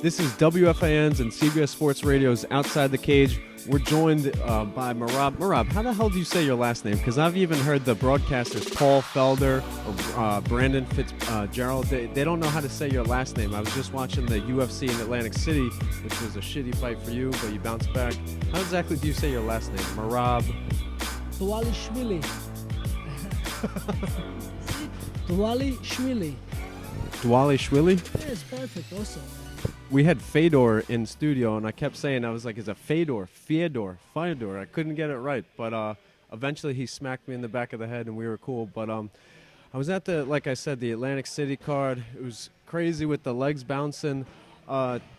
This is WFAN's and CBS Sports Radio's Outside the Cage. We're joined by Merab. Merab, how the hell do you say your last name? Because I've even heard the broadcasters Paul Felder or Brandon Fitzgerald. They don't know how to say your last name. I was just watching the UFC in Atlantic City, which was a shitty fight for you, but you bounced back. How exactly do you say your last name? Merab Dvalishvili. Dvalishvili. Dvalishvili? Yes, perfect. Awesome. We had Fedor in studio, and I kept saying, I was like, is it Fedor? Fyodor. I couldn't get it right, but eventually he smacked me in the back of the head, and we were cool. But I was at like I said, the Atlantic City card. It was crazy with the legs bouncing.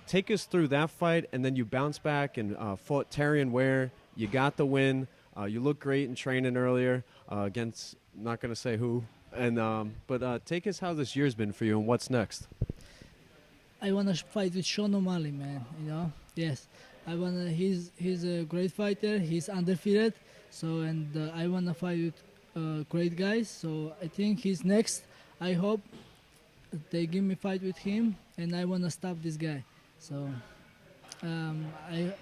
Take us through that fight, and then you bounced back and fought Terrion Ware. You got the win. You looked great in training earlier against, not going to say who. And but take us how this year's been for you and what's next. I wanna fight with Sean O'Malley, man. You know, yes. I wanna. He's a great fighter. He's undefeated. So I wanna fight with great guys. So I think he's next. I hope they give me fight with him, and I wanna stop this guy. So I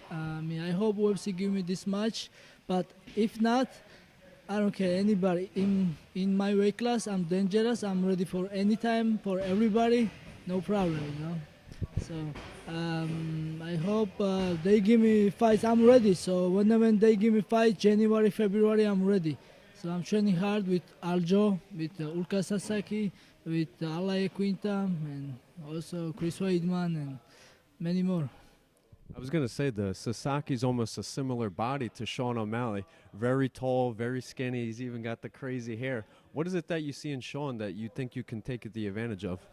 hope UFC give me this match. But if not, I don't care anybody in my weight class. I'm dangerous. I'm ready for any time for everybody. No problem, you know. So I hope they give me fights. I'm ready. So when they give me fight, January, February, I'm ready. So I'm training hard with Aljo, with Ulka Sasaki, with Alaye Quinta, and also Chris Weidman, and many more. I was going to say the Sasaki's almost a similar body to Sean O'Malley. Very tall, very skinny. He's even got the crazy hair. What is it that you see in Sean that you think you can take the advantage of?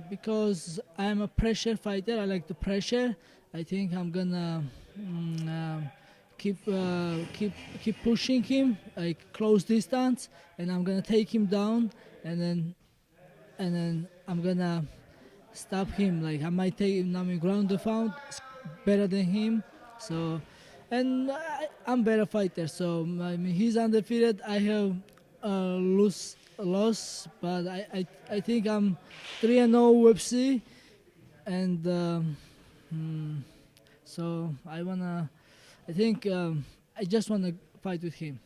Because I'm a pressure fighter. I like the pressure. I think I'm gonna keep pushing him, like close distance, and I'm gonna take him down, and then I'm gonna stop him. Like I might take him ground and pound, better than him. So, and I'm better fighter. So I mean, he's undefeated. I have loss, but I think I'm 3-0 UFC, and so I just wanna fight with him.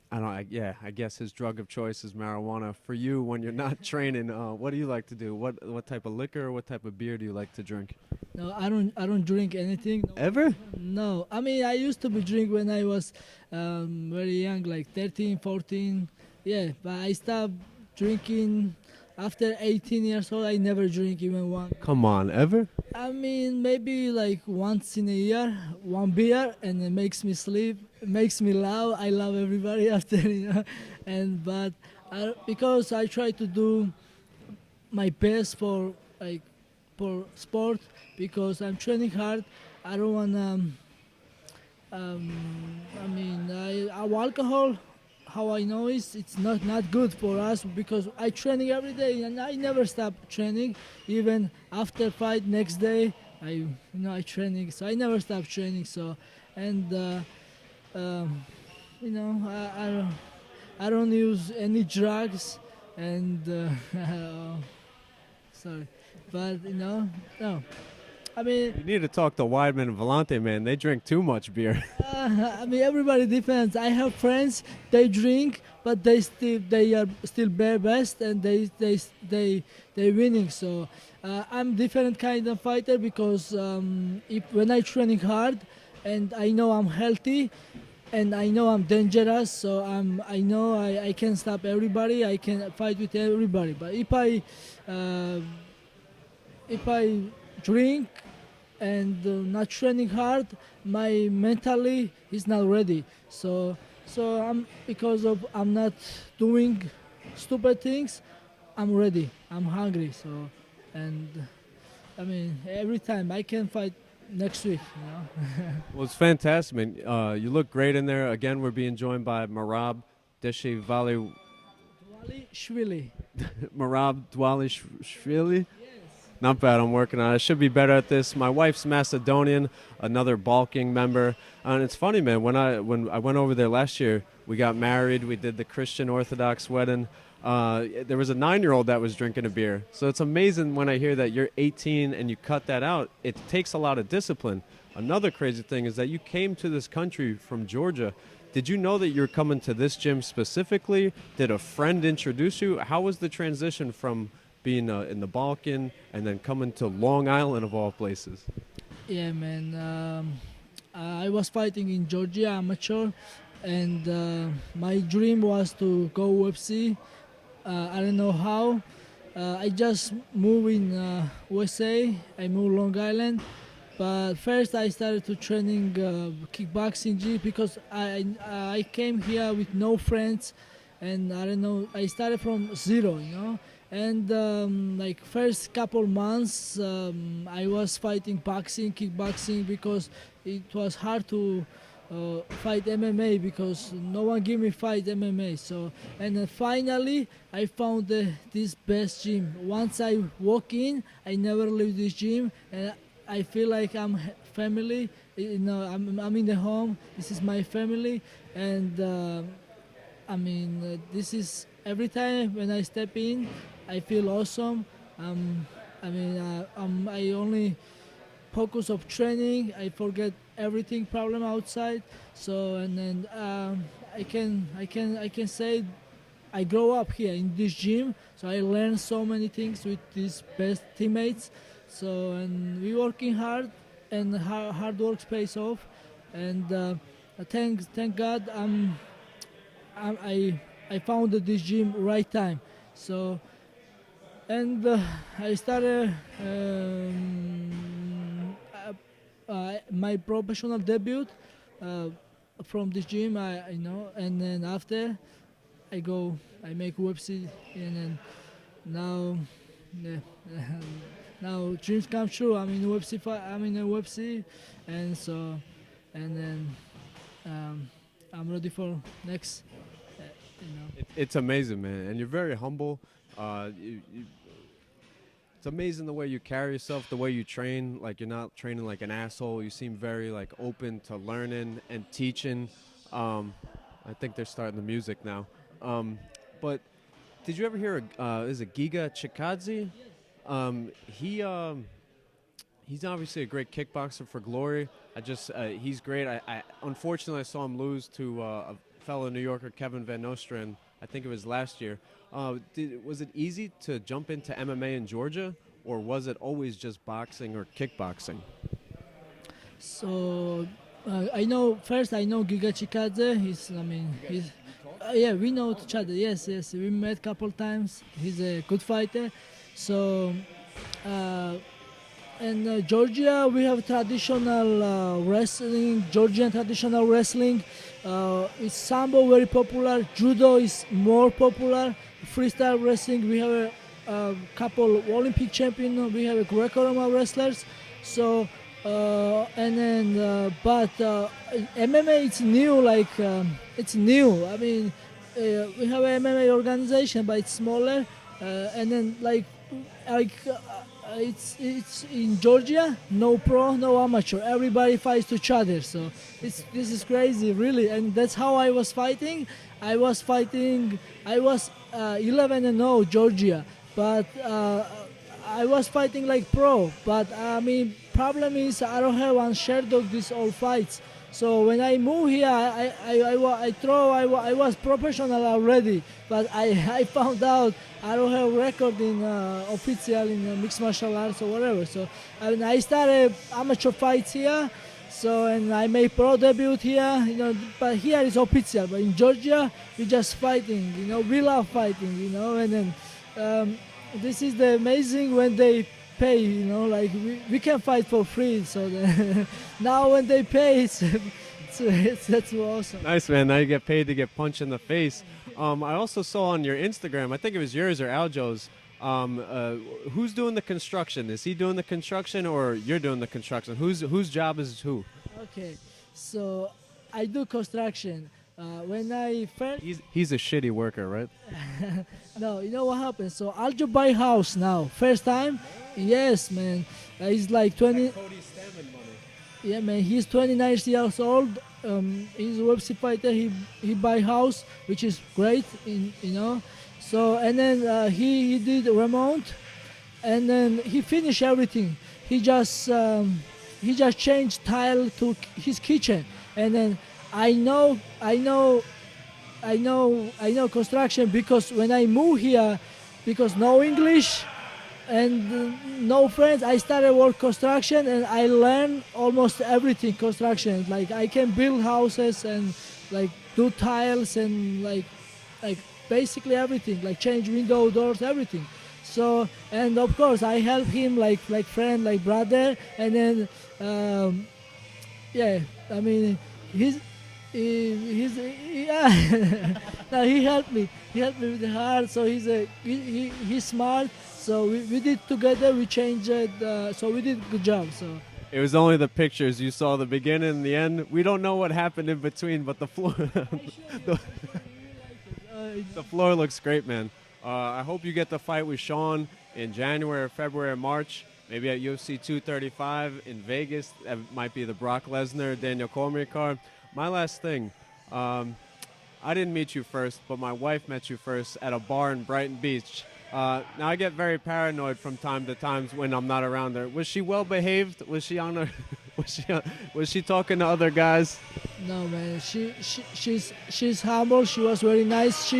I guess his drug of choice is marijuana. For you, when you're not training, what do you like to do? What type of liquor, what type of beer do you like to drink? No, I don't drink anything. No. Ever? No. I mean, I used to be drink when I was very young, like 13, 14. Yeah, but I stopped drinking after 18 years old. I never drink even one. Come on, ever? I mean, maybe like once in a year, one beer, and it makes me sleep. It makes me laugh. I love everybody after, you know. Because I try to do my best for sport, because I'm training hard. I don't wanna. Alcohol. How I know is it's not good for us, because I training every day and I never stop training. Even after fight next day, I training. So I never stop training. So I don't use any drugs, and sorry, but no. I mean, you need to talk to Weidman and Vellante, man. They drink too much beer. Everybody depends. I have friends, they drink, but they are still bare best, and they winning. So I'm different kind of fighter, because when I training hard, and I know I'm healthy, and I know I'm dangerous, so I know I can stop everybody. I can fight with everybody. But if I drink and not training hard, my mentally is not ready. So I'm not doing stupid things, I'm ready. I'm hungry. So, and I mean, every time I can fight next week, you know. Well, it's fantastic, man. You look great in there. Again, we're being joined by Merab Dvalishvili. Merab Dvalishvili. Yes. Not bad. I'm working on it. I should be better at this. My wife's Macedonian, another bulking member. And it's funny, man. When I went over there last year, we got married. We did the Christian Orthodox wedding. There was a 9-year-old that was drinking a beer. So it's amazing when I hear that you're 18 and you cut that out. It takes a lot of discipline. Another crazy thing is that you came to this country from Georgia. Did you know that you're coming to this gym specifically? Did a friend introduce you? How was the transition from being in the Balkan and then coming to Long Island of all places? Yeah, man. I was fighting in Georgia amateur, and my dream was to go UFC. I don't know how. I just moved in USA. I moved Long Island. But first I started to training kickboxing gym because I came here with no friends, and I don't know, I started from zero, you know. And like first couple months I was fighting boxing, kickboxing, because it was hard to fight MMA because no one give me fight MMA. So, and then finally I found this best gym. Once I walk in, I never leave this gym, and I feel like I'm family. You know, I'm in the home. This is my family, and this is every time when I step in, I feel awesome. I only focus of training. I forget everything problem outside. So, and then I can say I grow up here in this gym. So I learn so many things with these best teammates. So, and we working hard, and hard work pays off, and thank God I found this gym right time. So, and I started my professional debut from this gym. I know, and then after I make UFC, and then now. Yeah, now dreams come true. I'm in UFC. I'm in a UFC, and so, and then I'm ready for next. It's amazing, man, and you're very humble. It's amazing the way you carry yourself, the way you train. Like you're not training like an asshole. You seem very like open to learning and teaching. I think they're starting the music now. But did you ever hear? Is it Giga Chikadze? He's obviously a great kickboxer for Glory. He's great. I unfortunately I saw him lose to a fellow New Yorker, Kevin Van Nostrand. I think it was last year. Was it easy to jump into MMA in Georgia, or was it always just boxing or kickboxing? So I know Giga Chikadze. Yeah, we know each other. Yes, we met couple times. He's a good fighter. So, in Georgia, we have traditional wrestling, Georgian traditional wrestling. It's Sambo very popular. Judo is more popular. Freestyle wrestling, we have a couple Olympic champions. We have a Greco-Roman wrestlers. So, but MMA it's new. It's new. I mean, we have an MMA organization, but it's smaller. And then it's in Georgia, no pro, no amateur. Everybody fights each other. So this is crazy, really. And that's how I was fighting. I was 11-0 Georgia, but I was fighting like pro. But problem is I don't have one Sherdog these all fights. So when I moved here, I was professional already, but I found out I don't have record in official in mixed martial arts or whatever. So I started amateur fights here. So and I made pro debut here, but here is official. But in Georgia, we just fighting, we love fighting, and then this is the amazing when they pay, we can fight for free. So now when they pay, that's awesome. Nice, man. Now you get paid to get punched in the face. I also saw on your Instagram, I think it was yours or Aljo's, who's doing the construction? Is he doing the construction or you're doing the construction? Whose job is who? Okay, so I do construction, When I first He's a shitty worker, right? no, you know what happened? So I'll just buy house now. First time, yes, man. He's like 20. Cody Stammen money. Yeah, man. He's 29 years old. He's a website fighter. He buy house, which is great. So and then he did remount, and then he finished everything. He just changed tile to his kitchen, and then I know construction because when I moved here, because no English and no friends, I started work construction and I learned almost everything construction. Like I can build houses and like do tiles and like basically everything, like change window doors, everything. So and of course I help him like friend, like brother, and then yeah, I mean yeah. No, he helped me. He helped me with the heart. So he's smart. So we did together. We changed it. So we did a good job. So It was only the pictures. You saw the beginning and the end. We don't know what happened in between, but the floor, the floor looks great, man. I hope you get to fight with Sean in January, February, March. Maybe at UFC 235 in Vegas. That might be the Brock Lesnar, Daniel Cormier card. My last thing, I didn't meet you first, but my wife met you first at a bar in Brighton Beach. Now I get very paranoid from time to time when I'm not around her. Was she well behaved? Was she on her? Was she talking to other guys? no, man. She's humble. She was very nice.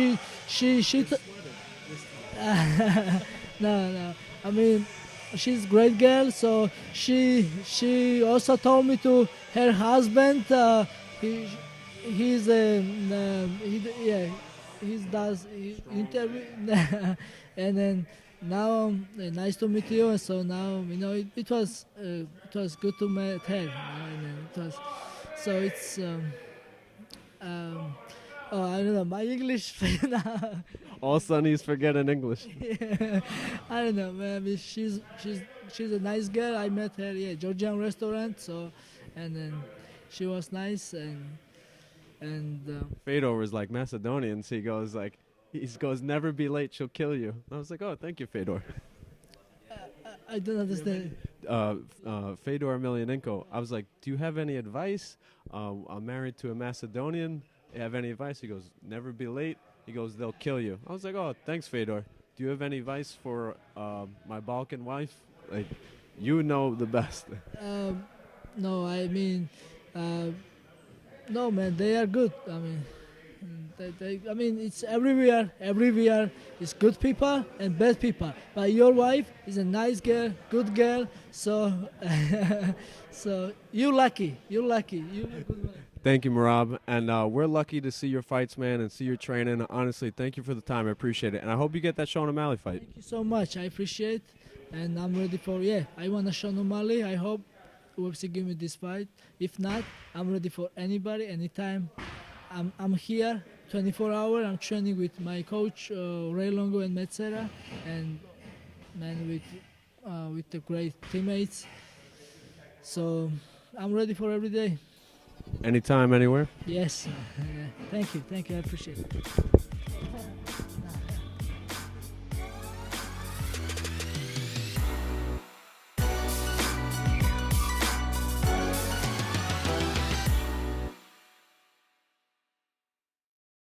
No. I mean, she's a great girl. So she also told me to her husband. He does interview. And then now nice to meet you. So now it was good to meet her. And then it was so it's oh, I don't know my English. All Sunnies forgetting English. Yeah, I don't know, man. I mean, she's a nice girl. I met her, Georgian restaurant. So, and then she was nice and Fedor was like Macedonians. He goes, never be late, she'll kill you. I was like, oh, thank you, Fedor. I don't understand. Fedor Emelianenko. I was like, do you have any advice? I'm married to a Macedonian. You have any advice? He goes, never be late. He goes, they'll kill you. I was like, oh, thanks, Fedor. Do you have any advice for my Balkan wife? Like, you know the best. No, I mean, no, man, they are good. I mean, I mean, it's everywhere. Everywhere is good people and bad people. But your wife is a nice girl, good girl. So, so you're lucky. You're lucky. You're a good one. Thank you, Merab. And we're lucky to see your fights, man, and see your training. Honestly, thank you for the time. I appreciate it. And I hope you get that Sean O'Malley fight. Thank you so much. I appreciate. And I'm ready for, I want a Sean O'Malley. I hope UFC give me this fight. If not, I'm ready for anybody, anytime. I'm here 24 hours. I'm training with my coach, Ray Longo and Metzera, and man, with the great teammates. So I'm ready for every day. Anytime, anywhere. Yes. Thank you. I appreciate it.